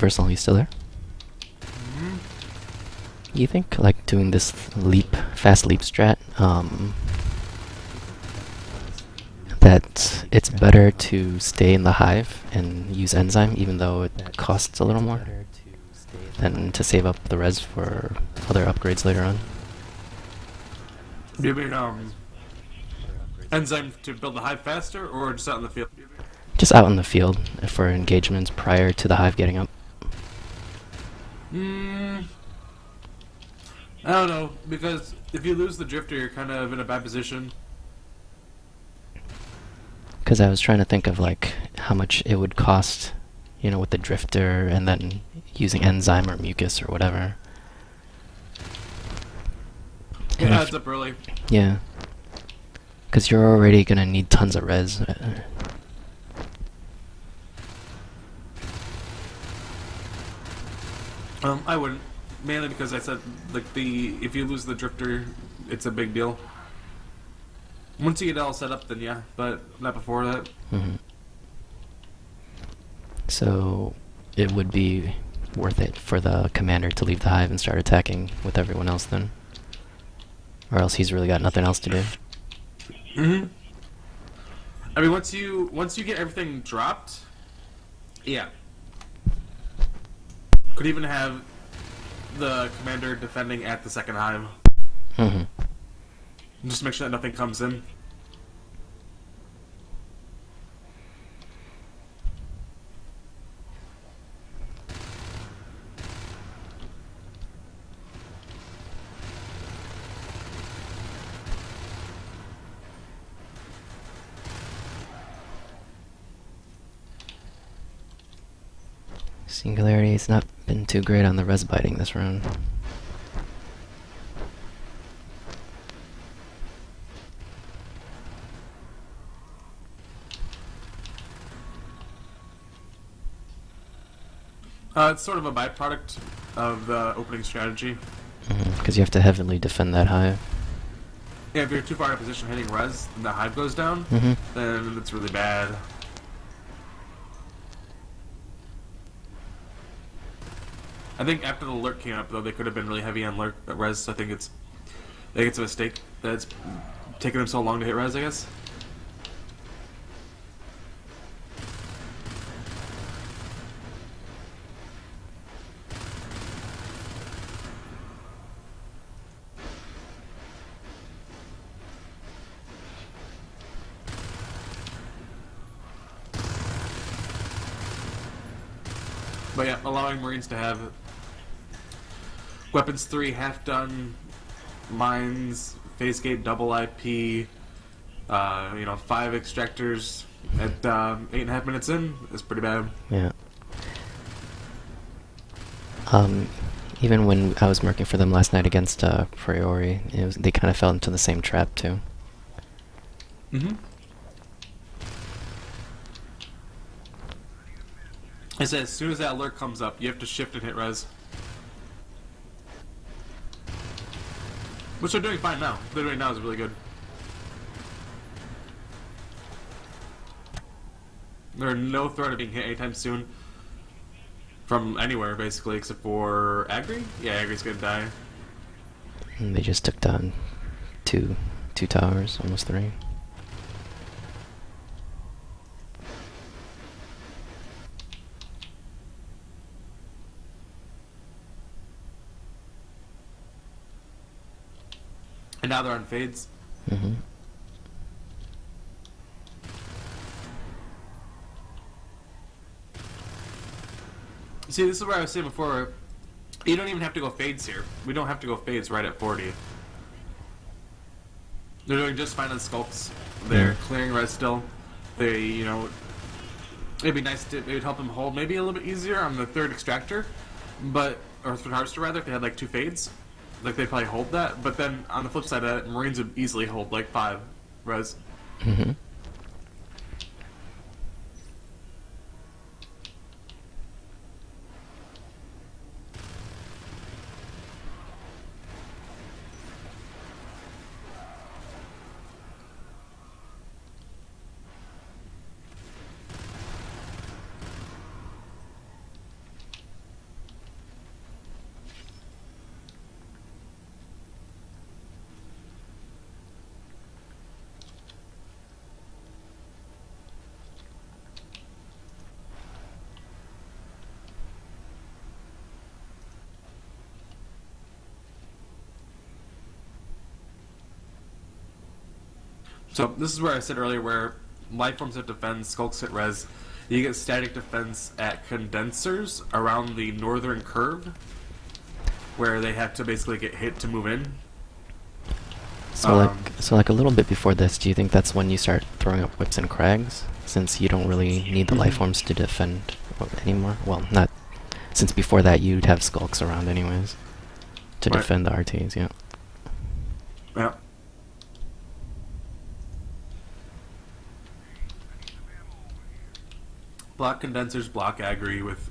Versal, you still there? Mm-hmm. You think like doing this fast leap strat, that it's better to stay in the hive and use enzyme even though it costs a little more than to save up the res for other upgrades later on? Do you mean enzyme to build the hive faster, or just out in the field? Just out in the field for engagements prior to the hive getting up. Hmm. I don't know, because if you lose the drifter, you're kind of in a bad position. Because I was trying to think of like how much it would cost, with the drifter and then using enzyme or mucus or whatever. It And adds up early. yeah, because you're already gonna need tons of res. I wouldn't, mainly because I said like if you lose the drifter, it's a big deal. Once you get it all set up, then yeah, but not before that. Mhm. So it would be worth it for the commander to leave the hive and start attacking with everyone else then, or else he's really got nothing else to do. Mm-hmm. I mean, once you get everything dropped, yeah, could even have the commander defending at the second hive. Mhm. Just make sure that nothing comes in. Singularity has not been too great on the res biting this round. It's sort of a byproduct of the opening strategy. Because you have to heavily defend that hive. Yeah, if you're too far in a position hitting res, and the hive goes down, Mhm. then it's really bad. I think after the lurk came up, though, they could have been really heavy on lurk res. So I think it's a mistake that it's taken them so long to hit res, I guess. But yeah, allowing Marines to have weapons 3 half done, mines, phase gate double IP, 5 extractors at 8.5 minutes in is pretty bad. Yeah. Um, Even when I was working for them last night against Priori, they kind of fell into the same trap too. Mm-hmm. I said as soon as that alert comes up, you have to shift and hit res. Which they're doing fine now. What they're doing now is really good. There's no threat of being hit anytime soon. From anywhere, basically, except for Agri? Yeah, Agri's gonna die. And they just took down two towers, almost three. And now they're on fades. Mm-hmm. See, this is where I was saying before, you don't even have to go fades here. We don't have to go fades right at 40. They're doing just fine on sculpts. They're clearing res still. It'd be nice to, it would help them hold maybe a little bit easier on the third extractor, or third harvester rather, if they had like 2 fades. Like they'd probably hold that, but then on the flip side of that, Marines would easily hold like 5 res. Mm-hmm. So this is where I said earlier where life forms hit defense, skulks hit res. You get static defense at condensers around the northern curve, where they have to basically get hit to move in. So like a little bit before this, do you think that's when you start throwing up whips and crags? Since you don't really need the life forms to defend anymore? Well, not... Since before that you'd have skulks around anyways. To Right. defend the RTs, yeah. Yeah. Block condensers, block aggri with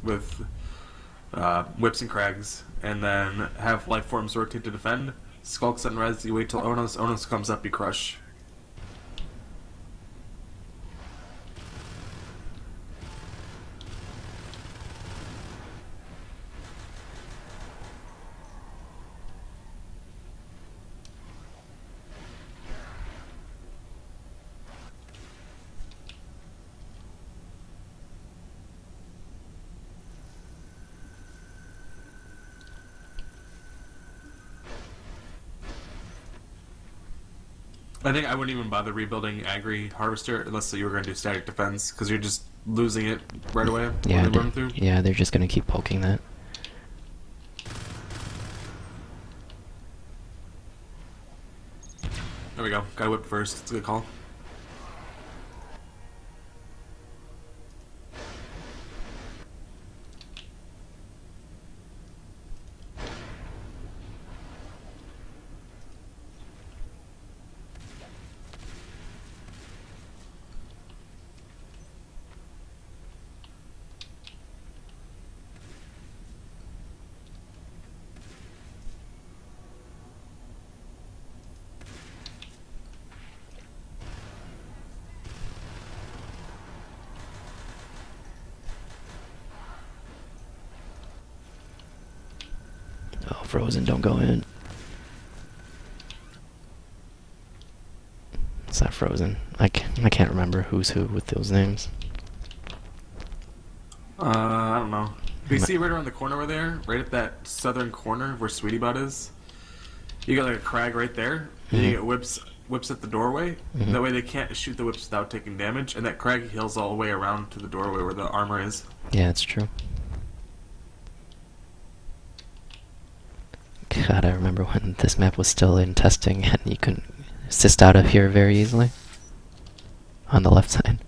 whips and crags, and then have life forms rotate to defend. Skulks and res, you wait till Onos. Onos comes up, you crush. I think I wouldn't even bother rebuilding Agri Harvester unless you were going to do static defense, because you're just losing it right away Yeah, when they run through. yeah, they're just gonna keep poking that. There we go. Got whip first. It's a good call. Oh, frozen, don't go in. It's not frozen. I can't remember who's who with those names. I don't know. Do you see right around the corner over there? Right at that southern corner where Sweetie Butt is? You got like a crag right there. And you get whips at the doorway. That way they can't shoot the whips without taking damage. And that crag heals all the way around to the doorway where the armor is. Yeah, it's true. God, I remember when this map was still in testing and you couldn't assist out of here very easily. On the left side.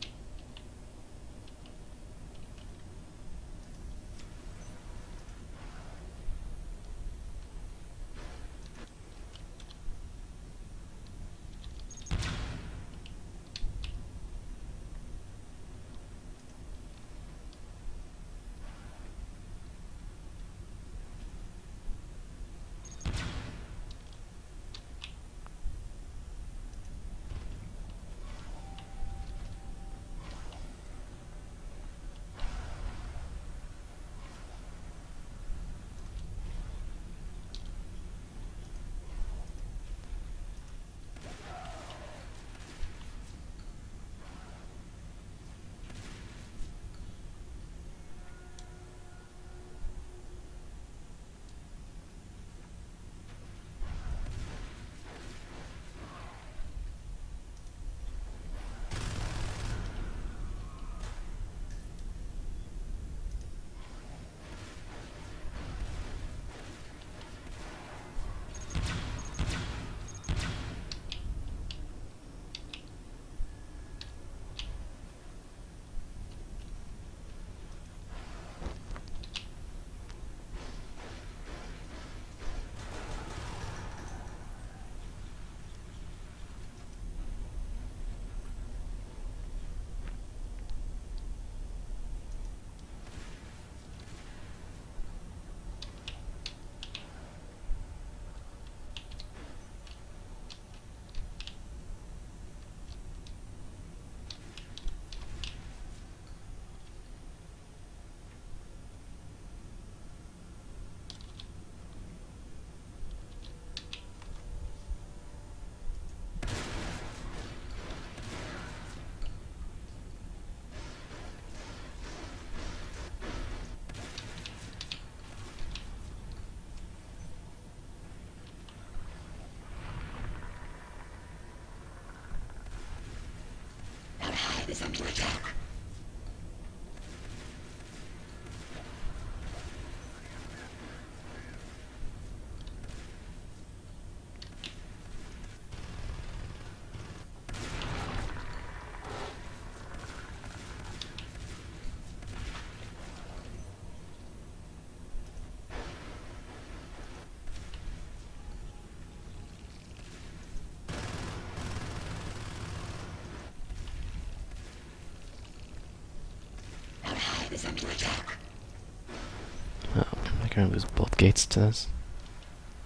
Oh, I'm gonna lose both gates to this.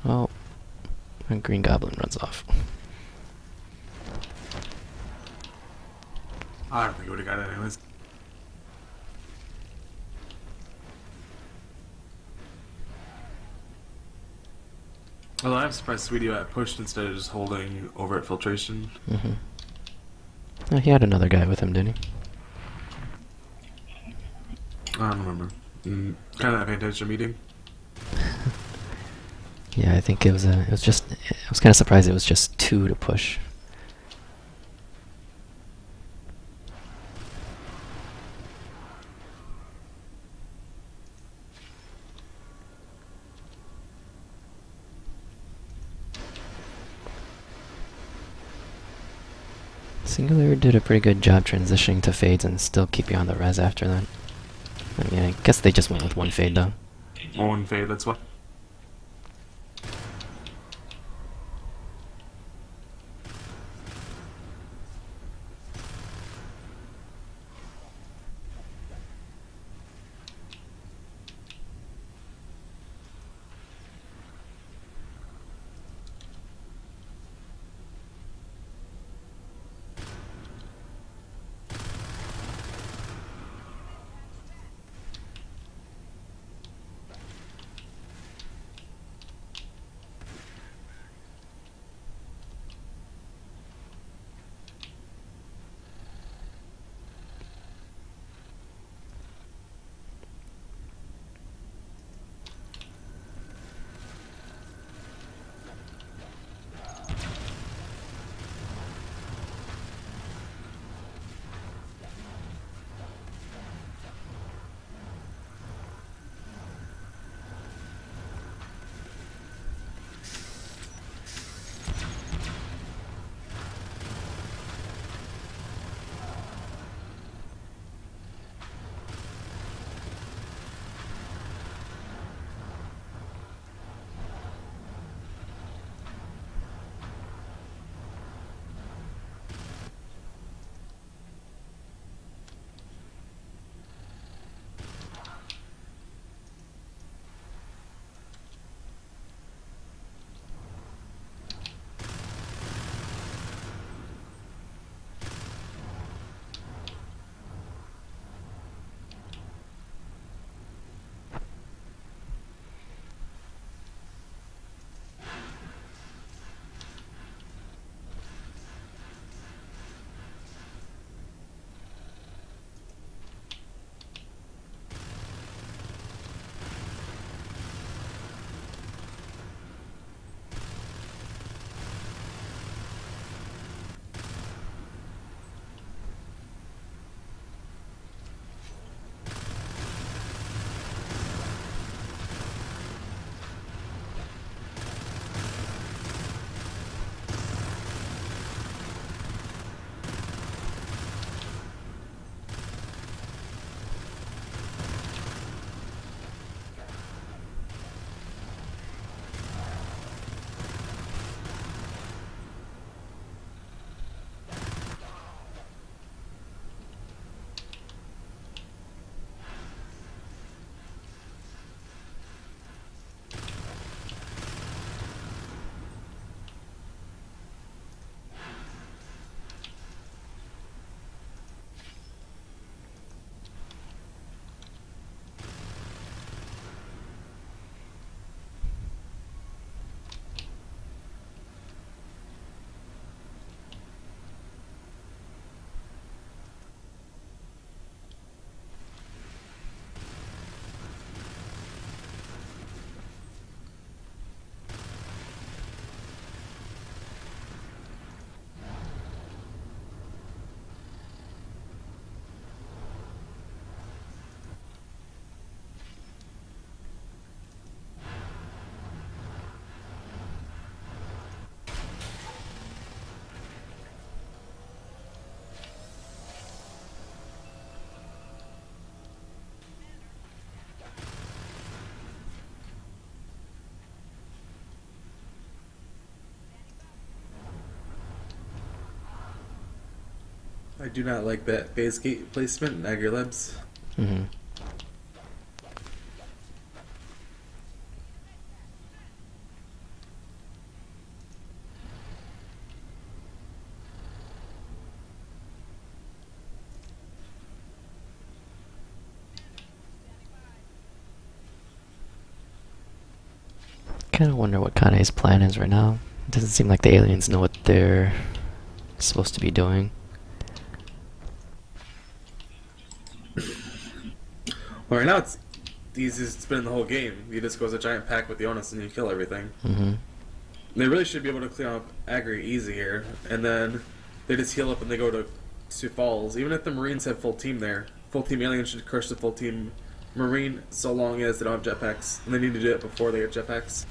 Oh, a green goblin runs off. I don't think he would have got it anyways. Although I'm surprised Sweetie got pushed instead of just holding over at filtration. Mm-hmm. Oh, he had another guy with him, didn't he? I don't remember. Kind of not paying attention to meeting. Yeah, I think it was I was kind of surprised it was just 2 to push. Singularity did a pretty good job transitioning to fades and still keep you on the res after that. I mean, I guess they just went with 1 fade though. One fade, that's what. I do not like that base gate placement in Agri-Libs. Mm-hmm. Kind of wonder what Kane's plan is right now. It doesn't seem like the aliens know what they're supposed to be doing. Well, right now it's the easiest spin in the whole game. You just go as a giant pack with the onus and you kill everything. Mm-hmm. They really should be able to clear up Agri easy here, and then they just heal up and they go to falls. Even if the Marines have full team there, full team aliens should crush the full team Marine so long as they don't have jetpacks, and they need to do it before they get jetpacks.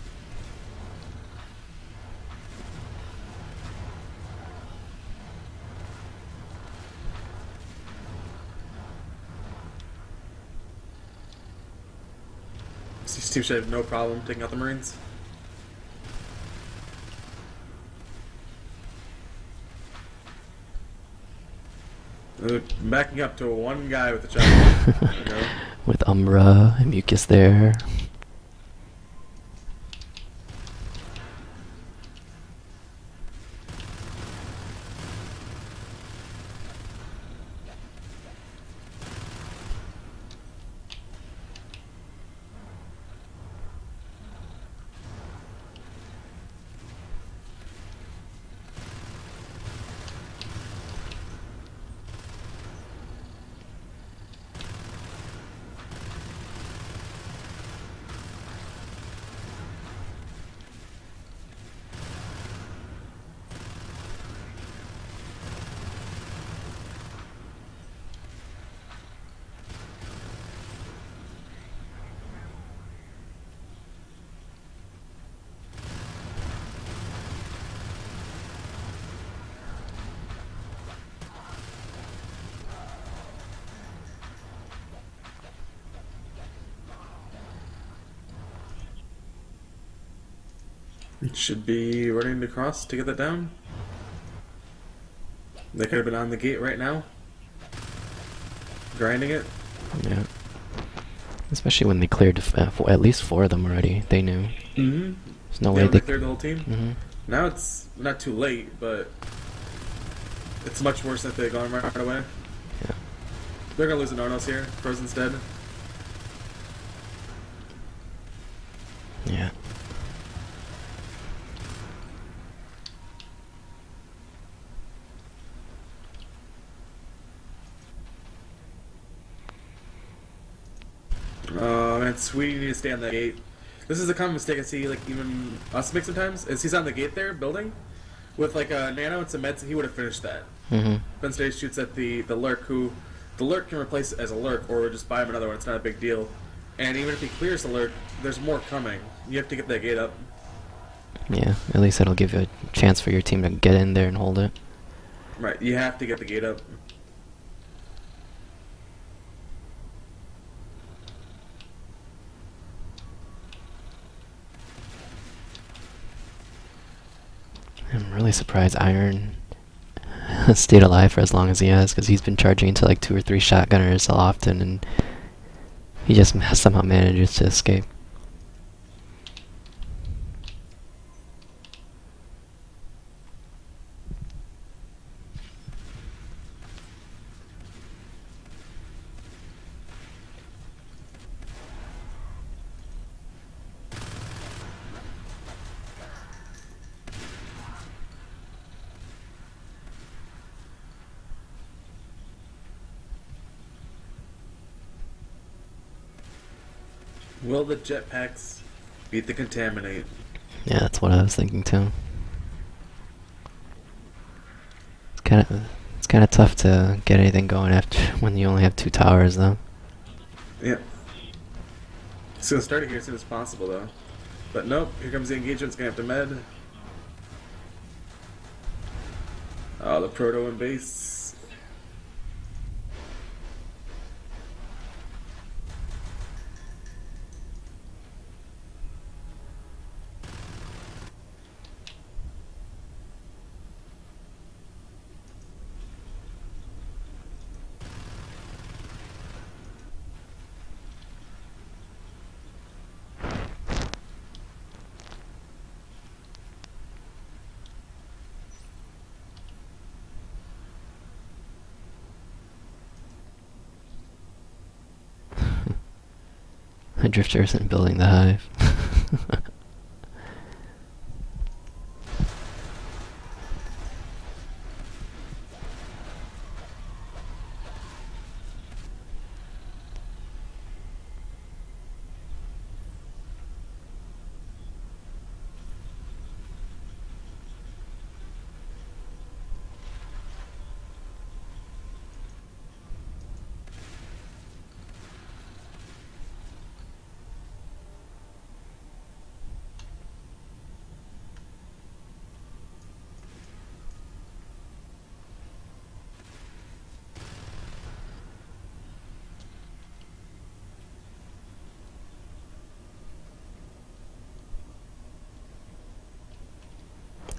These teams should have no problem taking out the Marines. They're backing up to one guy with a chopper. You know? With Umbra and Mucus there. It should be running across to get that down. They could have been on the gate right now, grinding it. Yeah. Especially when they cleared at least 4 of them already. They knew. Mm-hmm. There's no Yeah, way they they. cleared the whole team. Mm-hmm. Now it's not too late, but it's much worse if they'd gone right away. Yeah. They're gonna lose the Nonos here. Frozen's dead. Yeah. And Sweetie need to stay on that gate. This is a common mistake I see, like even us make sometimes. Is he's on the gate there building with like a nano and some meds. He would have finished that. Mm-hmm. But instead he shoots at the lurk, who the lurk can replace as a lurk, or just buy him another one. It's not a big deal. And even if he clears the lurk, there's more coming. You have to get that gate up. Yeah. At least that'll give you a chance for your team to get in there and hold it. Right, you have to get the gate up. I'm really surprised Iron stayed alive for as long as he has, because he's been charging into like 2 or 3 shotgunners so often, and he just somehow manages to escape. Will the jetpacks beat the contaminate? Yeah, that's what I was thinking too. It's kind of tough to get anything going after when you only have 2 towers though. Yeah. So start it here as soon as possible though. But nope, here comes the engagement. It's gonna have to med. Oh, the proto and base. My drifter isn't building the hive.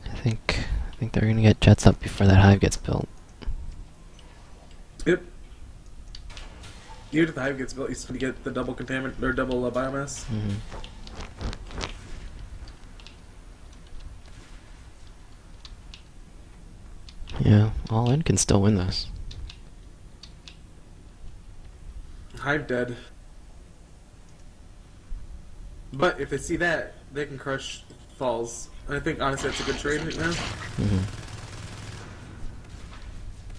I think they're gonna get jets up before that hive gets built. Yep. Even if the hive gets built, you still get the double contaminant or double biomass. Yeah, All In can still win this. Hive dead. But if they see that, they can crush falls. And I think honestly that's a good trade right now.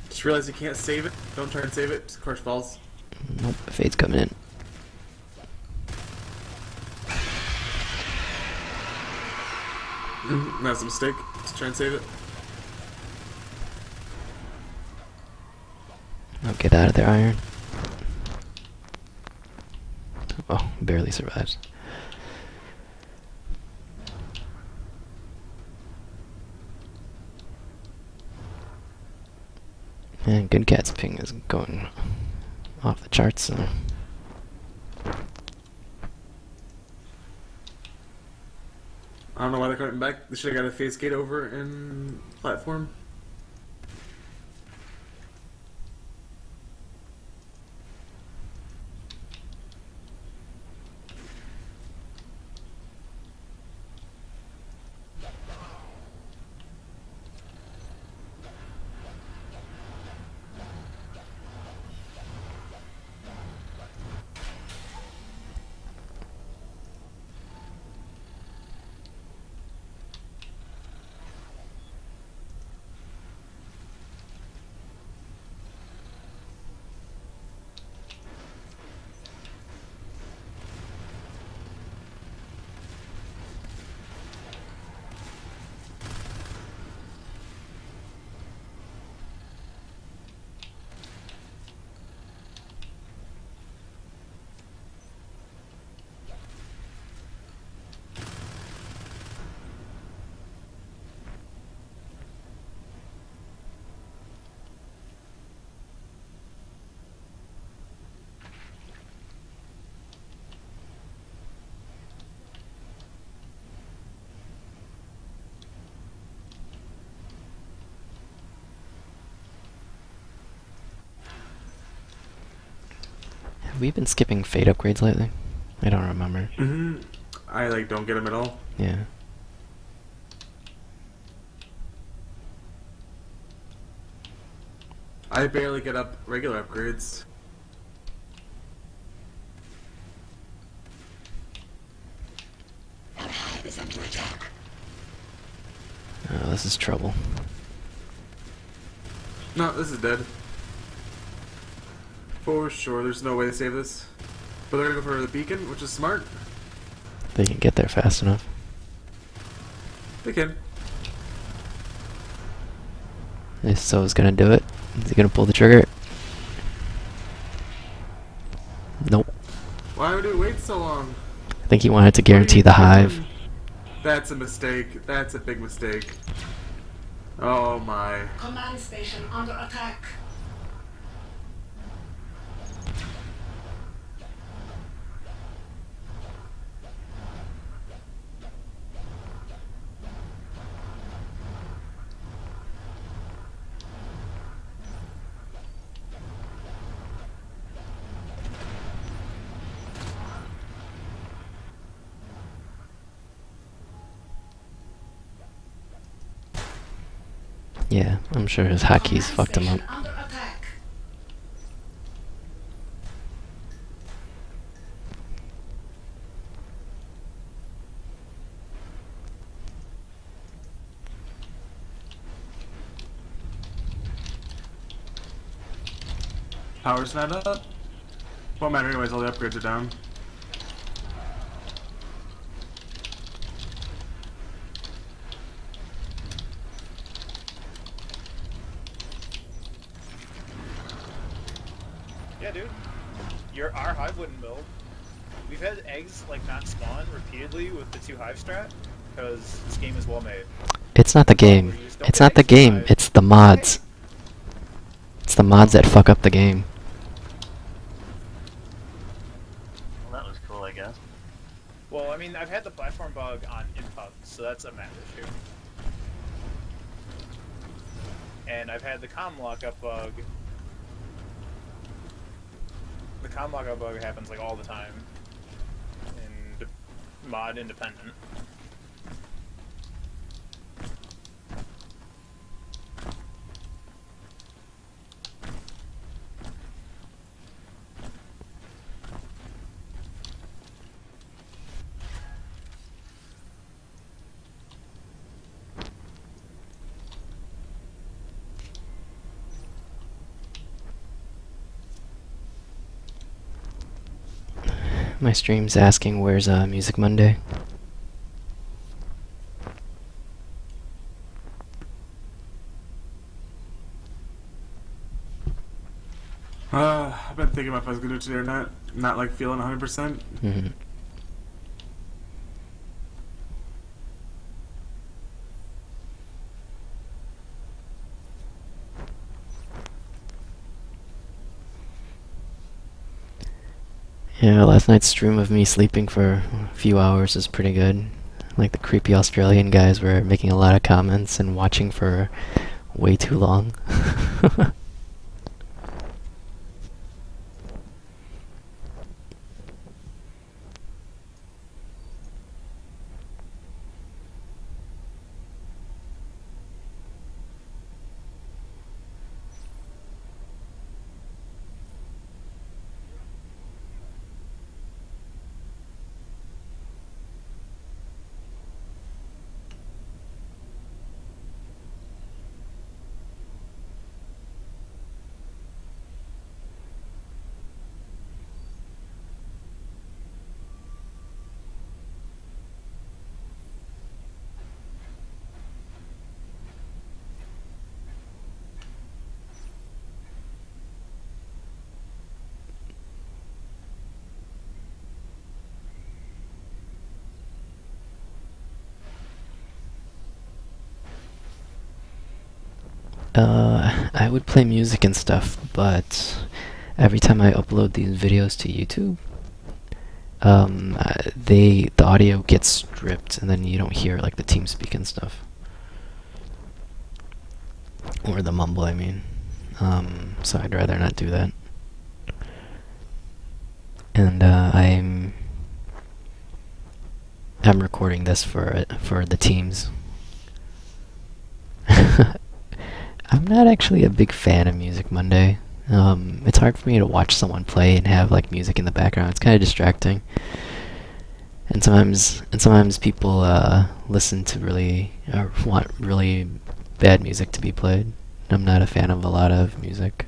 Just realize you can't save it. Don't try and save it. Just crush falls. Nope, Fade's coming in. That's a mistake. Just try and save it. Oh, get out of there, Iron. Oh, barely survives. And Good Cat's ping is going off the charts, so... I don't know why they're coming back. They should have got a phase gate over in platform. Have we been skipping Fade upgrades lately? I don't remember. I don't get them at all. Yeah. I barely get up regular upgrades. Oh, this is trouble. No, this is dead. For sure, there's no way to save this. But they're gonna go for the beacon, which is smart. They can get there fast enough. They can. So is gonna do it. Is he gonna pull the trigger? Nope. Why would it wait so long? I think he wanted to guarantee the hive. That's a mistake. That's a big mistake. Oh my. Command station under attack. Yeah, I'm sure his hotkeys Command fucked him up. station under attack. Power's not up. Won't matter anyways, all the upgrades are down. Yeah, dude. Our hive wouldn't build. We've had eggs like not spawn repeatedly with the 2 hive strat because this game is well made. It's not the game. You just don't It's get not the eggs from game. hive. It's the mods. It's the mods that fuck up the game. Well, that was cool, I guess. Well, I mean, I've had the platform bug on Impub, so that's a map issue. And I've had the comm lockup bug. The comm lockup bug happens like all the time. And mod independent. My stream's asking where's Music Monday. I've been thinking about if I was gonna do it today or not. Not like feeling 100%. Mhm. Yeah, last night's stream of me sleeping for a few hours is pretty good. Like the creepy Australian guys were making a lot of comments and watching for way too long. I would play music and stuff, but every time I upload these videos to YouTube, the audio gets stripped, and then you don't hear like the team speak and stuff, or the mumble. I mean, so I'd rather not do that. And I'm recording this for the teams. I'm not actually a big fan of Music Monday. It's hard for me to watch someone play and have like music in the background. It's kind of distracting. And sometimes people listen to really or want really bad music to be played. I'm not a fan of a lot of music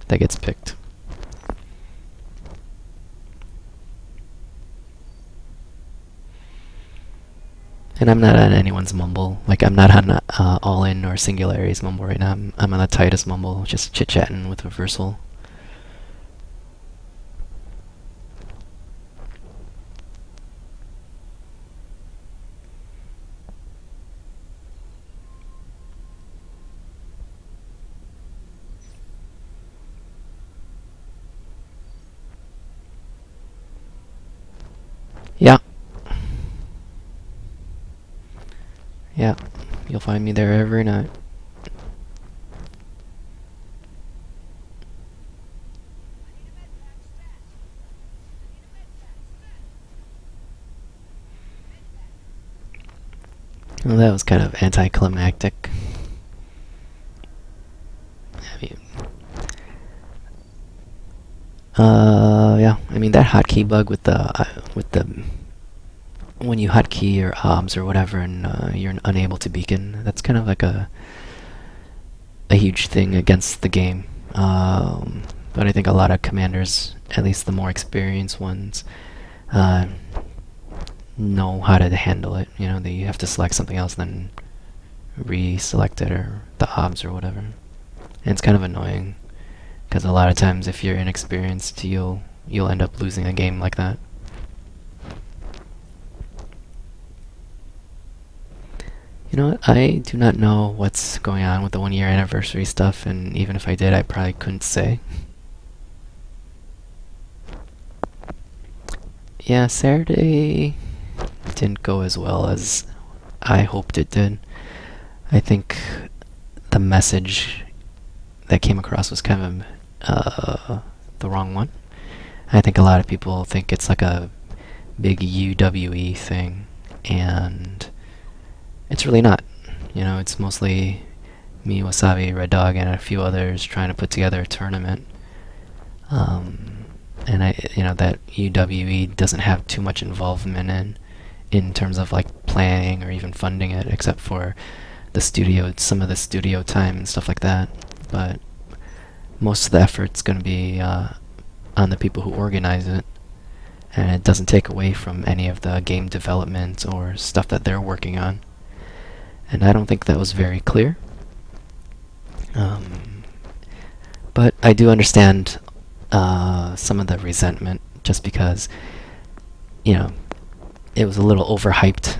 that gets picked. And I'm not on anyone's mumble. Like, I'm not on All In or Singularity's mumble right now. I'm on the tightest mumble, just chit-chatting with Reversal. Yeah. Yeah, you'll find me there every night. Well, that was kind of anticlimactic. I mean, yeah. I mean that hotkey bug with the when you hotkey your obs or whatever and you're unable to beacon. That's kind of like a huge thing against the game. but I think a lot of commanders, at least the more experienced ones, uh, know how to handle it. You know, that you have to select something else, then reselect it or the obs or whatever. And it's kind of annoying because a lot of times if you're inexperienced, you'll end up losing a game like that. You know what? I do not know what's going on with the 1 year anniversary stuff, and even if I did, I probably couldn't say. Yeah, Saturday didn't go as well as I hoped it did. I think the message that came across was kind of the wrong one. I think a lot of people think it's like a big UWE thing, and it's really not. You know, it's mostly me, Wasabi, Red Dog, and a few others trying to put together a tournament. And that UWE doesn't have too much involvement in terms of like planning or even funding it, except for some of the studio time and stuff like that. But most of the effort's going to be on the people who organize it, and it doesn't take away from any of the game development or stuff that they're working on. And I don't think that was very clear. But I do understand some of the resentment, just because, you know, it was a little overhyped.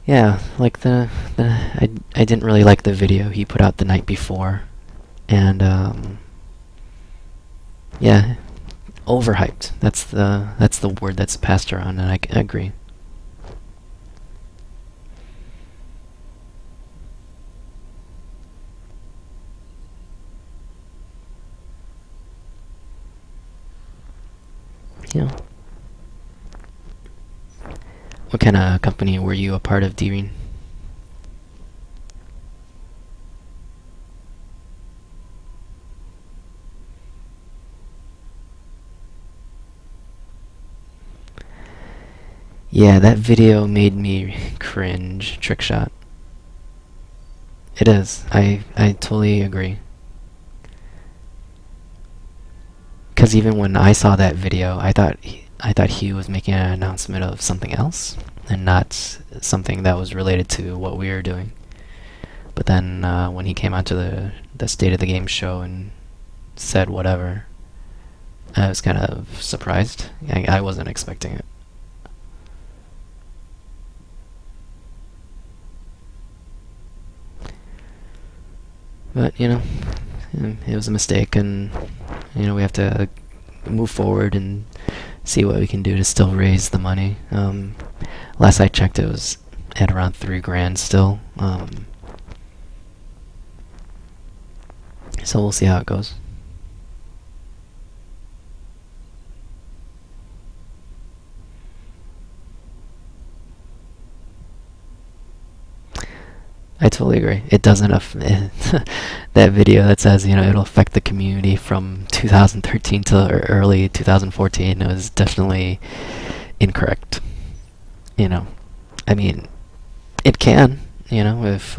Yeah, like I didn't really like the video he put out the night before, and yeah, overhyped. That's the word that's passed around, and I agree. Yeah. What kind of company were you a part of, Deering? Yeah, that video made me cringe, Trickshot. It is. I totally agree. Because even when I saw that video, I thought he was making an announcement of something else, and not something that was related to what we were doing. But then when he came onto the State of the Game show and said whatever, I was kind of surprised. I wasn't expecting it. But, it was a mistake, and, we have to move forward and see what we can do to still raise the money. Last I checked, it was at around $3,000 still. So we'll see how it goes. I totally agree. It doesn't that video that says, it'll affect the community from 2013 to early 2014 was definitely incorrect. I mean, it can, if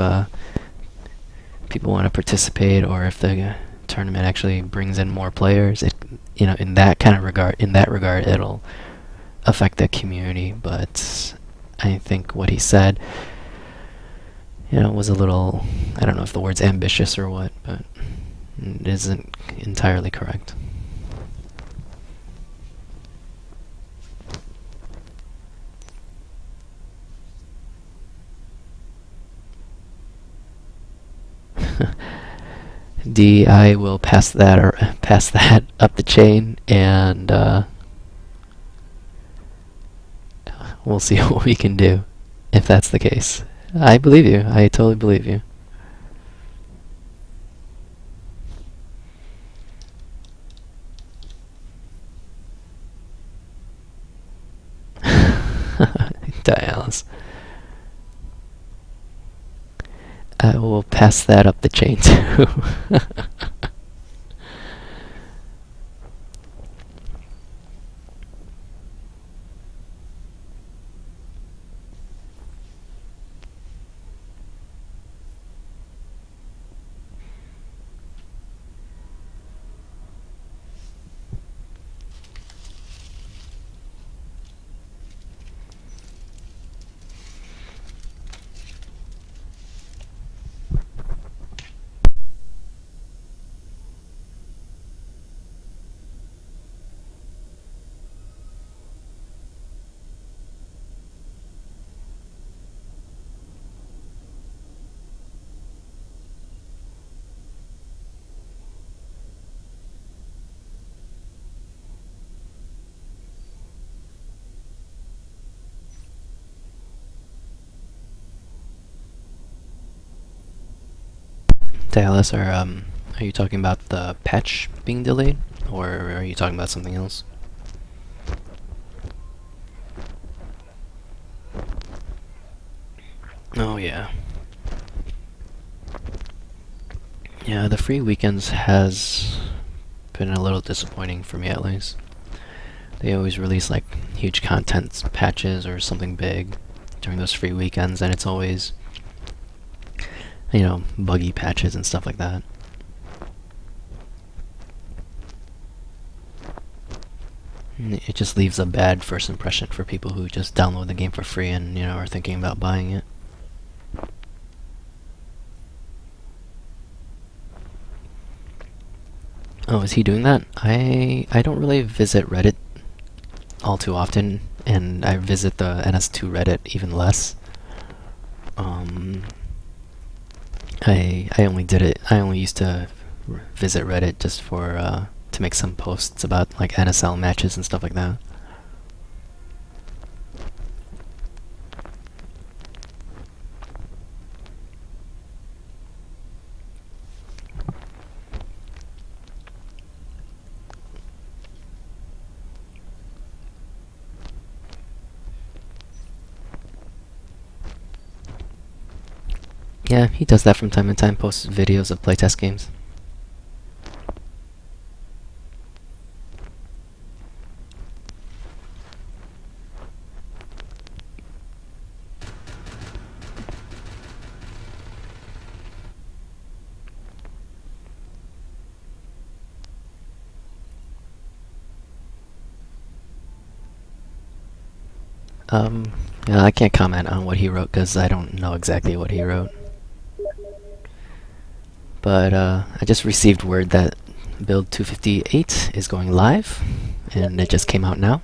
people want to participate, or if the tournament actually brings in more players, in that regard, it'll affect the community. But I think what he said, was a little, I don't know if the word's ambitious or what, but it isn't entirely correct. I will pass that up the chain, and we'll see what we can do if that's the case. I believe you. I totally believe you. Dialis. I will pass that up the chain too. Dallas, are you talking about the patch being delayed, or are you talking about something else? Oh yeah. Yeah, the free weekends has been a little disappointing for me at least. They always release like huge content patches or something big during those free weekends, and it's always, buggy patches and stuff like that. And it just leaves a bad first impression for people who just download the game for free and, are thinking about buying it. Oh, is he doing that? I don't really visit Reddit all too often, and I visit the NS2 Reddit even less. Um, I only did it. I only used to visit Reddit just for to make some posts about like NSL matches and stuff like that. Yeah, he does that from time to time. Posts videos of playtest games. Yeah, I can't comment on what he wrote because I don't know exactly what he wrote. But I just received word that build 258 is going live, and it just came out now.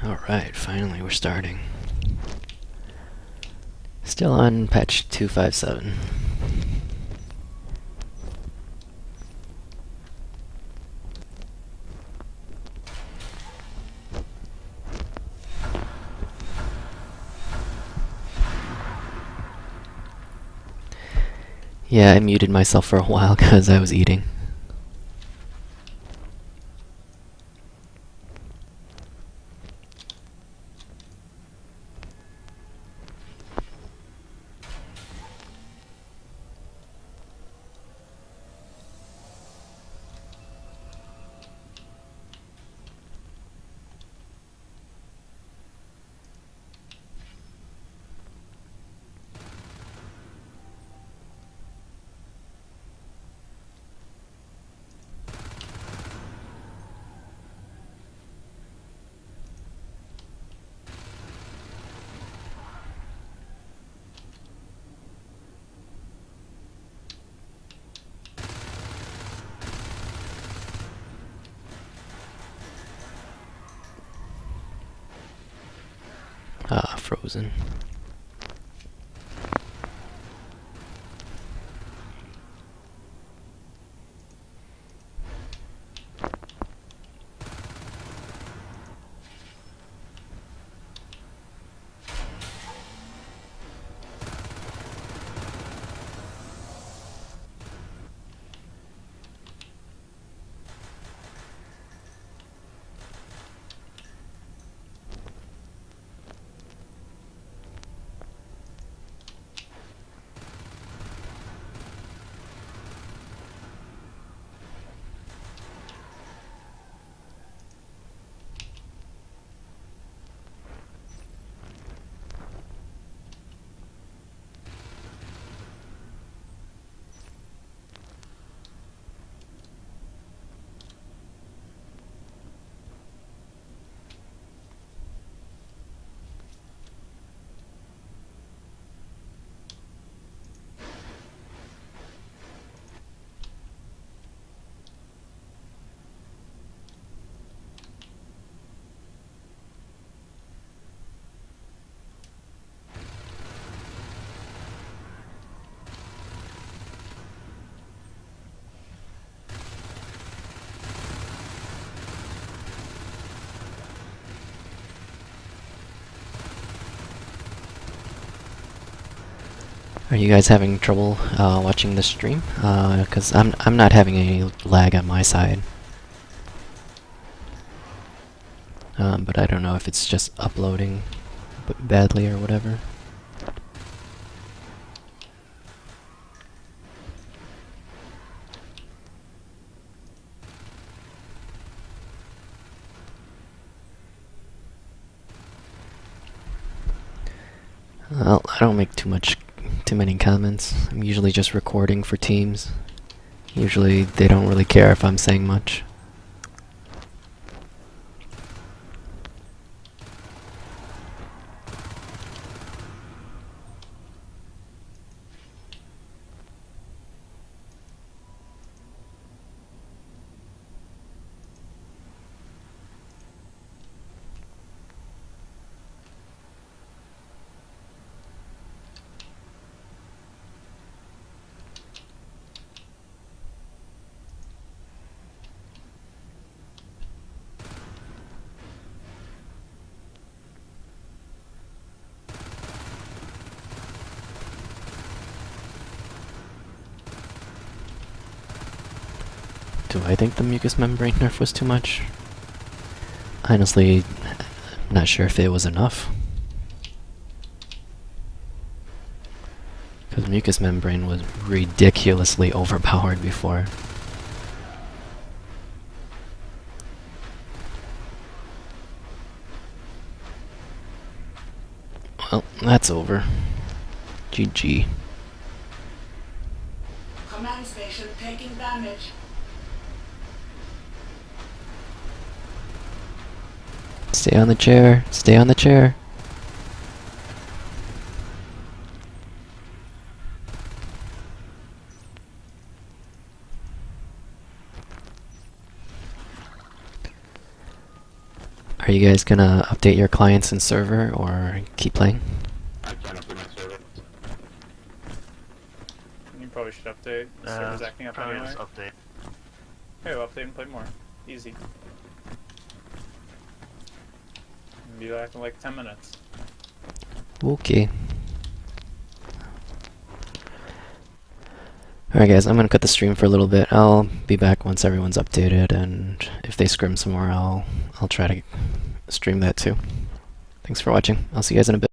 Alright, finally we're starting. Still on patch 257. Yeah, I muted myself for a while because I was eating. Ah, frozen. Are you guys having trouble watching the stream? Because I'm not having any lag on my side. But I don't know if it's just uploading badly or whatever. Well, I don't make too many comments. I'm usually just recording for teams. Usually they don't really care if I'm saying much. Do I think the mucous membrane nerf was too much? Honestly, not sure if it was enough. Because mucous membrane was ridiculously overpowered before. Well, that's over. GG. Command station taking damage. Stay on the chair. Stay on the chair. Are you guys gonna update your clients and server or keep playing? I can't update my server. Should update. Server's acting up probably anyway. just update. Okay, we'll update and play more. Easy. Be back in like 10 minutes. Okay. Alright guys, I'm gonna cut the stream for a little bit. I'll be back once everyone's updated, and if they scrim some more, I'll try to stream that too. Thanks for watching. I'll see you guys in a bit.